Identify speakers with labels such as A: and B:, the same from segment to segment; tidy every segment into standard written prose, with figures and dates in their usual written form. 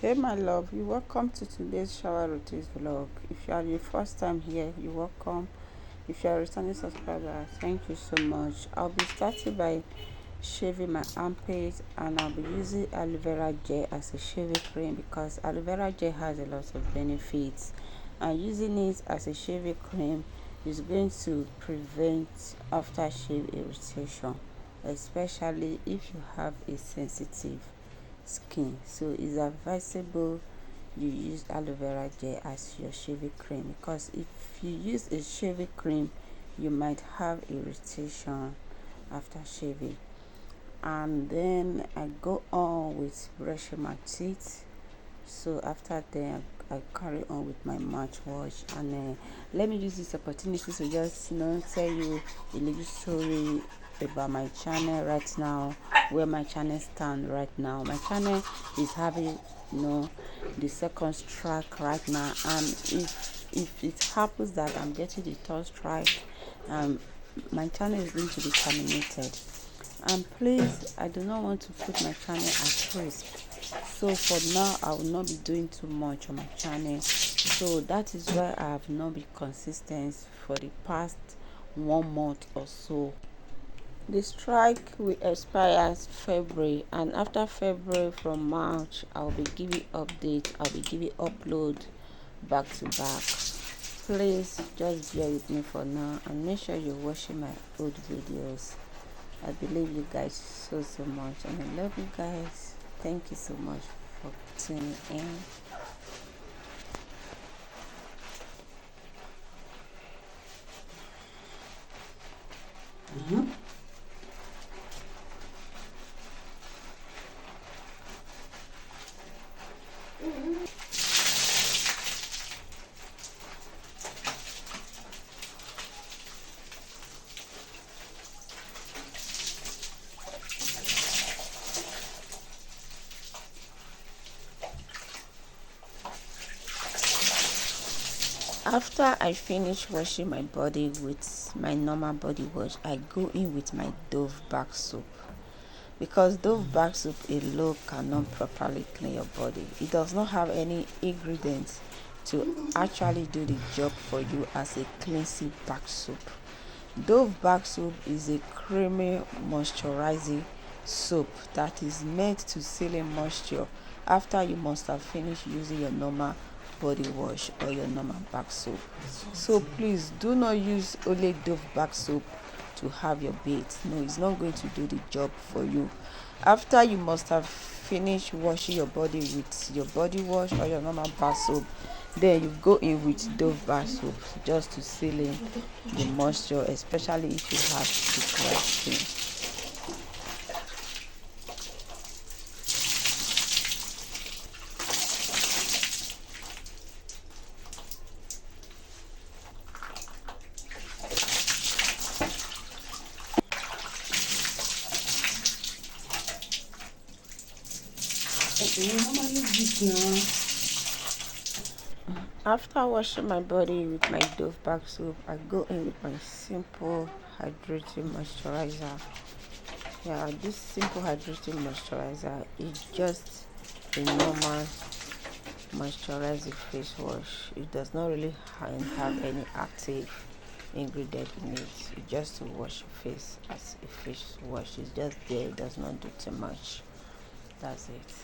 A: Hey my love, you welcome to today's shower routine vlog. If you are your first time here, you welcome. If you are a returning subscriber, thank you so much. I'll be starting by shaving my armpits, and I'll be using aloe vera gel as a shaving cream because aloe vera gel has a lot of benefits, and using it as a shaving cream is going to prevent aftershave irritation, especially if you have a sensitive skin. So it's advisable you use aloe vera gel as your shaving cream, because if you use a shaving cream you might have irritation after shaving. And then I go on with brushing my teeth. So after that I carry on with my mouthwash, and let me use this opportunity to just tell you a little story about my channel right now, where my channel stand right now. My channel is having the second strike right now, and if it happens that I'm getting the third strike, my channel is going to be terminated. And please, I do not want to put my channel at risk, so for now I will not be doing too much on my channel. So that is why I have not been consistent for the past 1 month or so. The strike will expire February, and after February, from March, I'll be giving update, I'll be giving upload back to back. Please just bear with me for now, and make sure you're watching my old videos. I believe you guys so much, and I love you guys. Thank you so much for tuning in. After I finish washing my body with my normal body wash, I go in with my Dove bar soap, because Dove bar soap alone cannot properly clean your body. It does not have any ingredients to actually do the job for you as a cleansing bar soap. Dove bar soap is a creamy moisturizing soap that is meant to seal in moisture after you must have finished using your normal body wash or your normal bath soap. So please do not use only Dove bar soap to have your bath. No, it's not going to do the job for you. After you must have finished washing your body with your body wash or your normal bath soap, then you go in with Dove bar soap just to seal in the moisture, especially if you have thick skin. After washing my body with my Dove bar soap, I go in with my simple hydrating moisturizer. Yeah, this simple hydrating moisturizer is just a normal moisturizing face wash. It does not really have any active ingredient in it. It's just to wash your face as a face wash. It's just there, it does not do too much. That's it.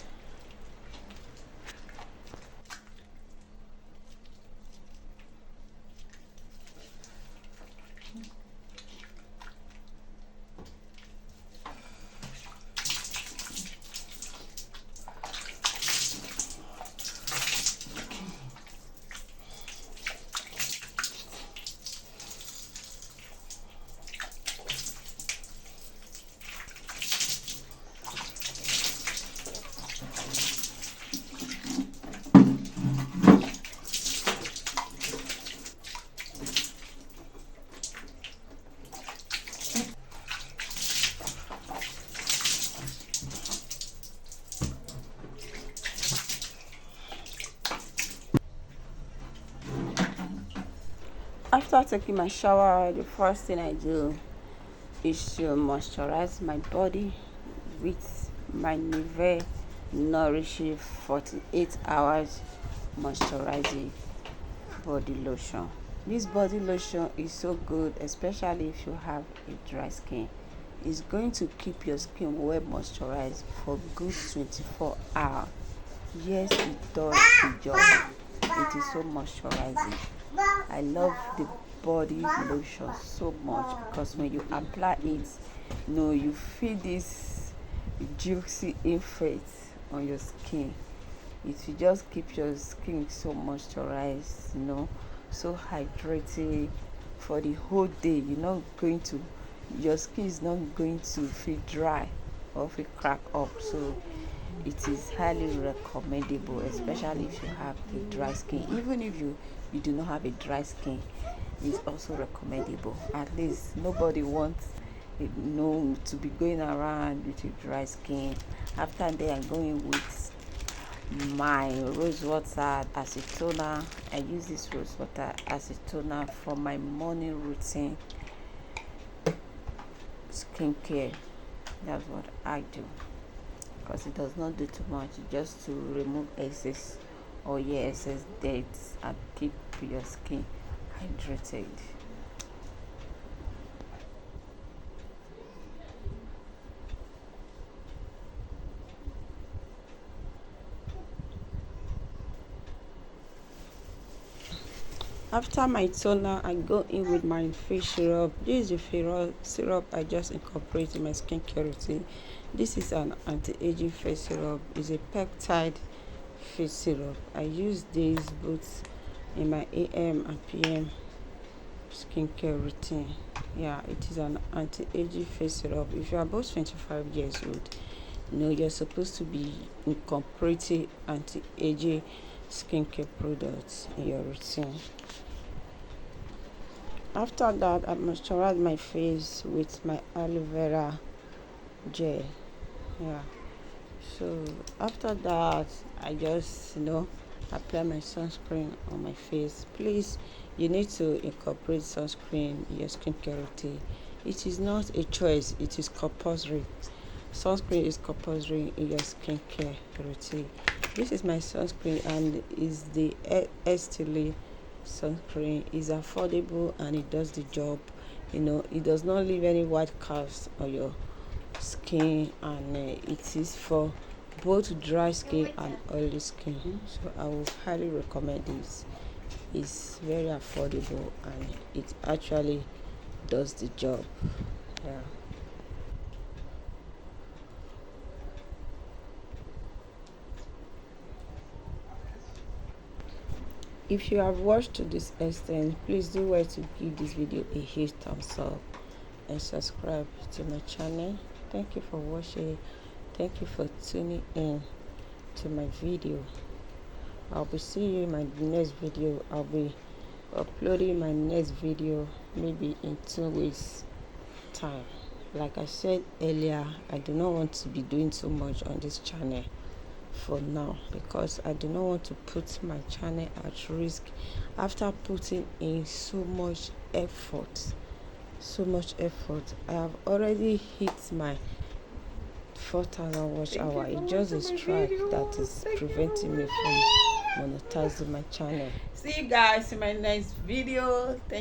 A: After taking my shower, the first thing I do is to moisturize my body with my Nivea nourishing 48 hours moisturizing body lotion. This body lotion is so good, especially if you have a dry skin. It's going to keep your skin well moisturized for good 24 hours. Yes, it does the job. It is so moisturizing. I love the body lotion so much because when you apply it, you feel this juicy effect on your skin. It will just keep your skin so moisturized, so hydrated for the whole day. Your skin is not going to feel dry or feel crack up. So it is highly recommendable, especially if you have a dry skin. Even if you do not have a dry skin, it's also recommendable. At least nobody wants to be going around with a dry skin. After that, I'm going with my rose water as a toner. I use this rose water as a toner for my morning routine skincare. That's what I do, because it does not do too much, just to remove excess oil, excess dirt, and keep your skin hydrated. After my toner, I go in with my face syrup. This is the face syrup I just incorporate in my skincare routine. This is an anti-aging face syrup. It's a peptide face syrup. I use this both in my AM and PM skincare routine. Yeah, it is an anti-aging face syrup. If you are above 25 years old, you're supposed to be incorporating anti-aging skincare products in your routine. After that, I moisturize my face with my aloe vera gel. Yeah. So after that, I just apply my sunscreen on my face. Please, you need to incorporate sunscreen in your skincare routine. It is not a choice, it is compulsory. Sunscreen is compulsory in your skincare routine. This is my sunscreen, and is the Estee sunscreen. Is affordable and it does the job. It does not leave any white cast on your skin, and it is for both dry skin and oily skin. So I will highly recommend this. It's very affordable and it actually does the job. Yeah. If you have watched to this extent, please do well to give this video a huge thumbs up and subscribe to my channel. Thank you for watching. Thank you for tuning in to my video. I'll be seeing you in my next video. I'll be uploading my next video maybe in 2 weeks time. Like I said earlier, I do not want to be doing so much on this channel for now, because I do not want to put my channel at risk after putting in so much effort. I have already hit my 4,000 watch hour. It's just a strike that is preventing me from monetizing my channel. See you guys in my next video. Thank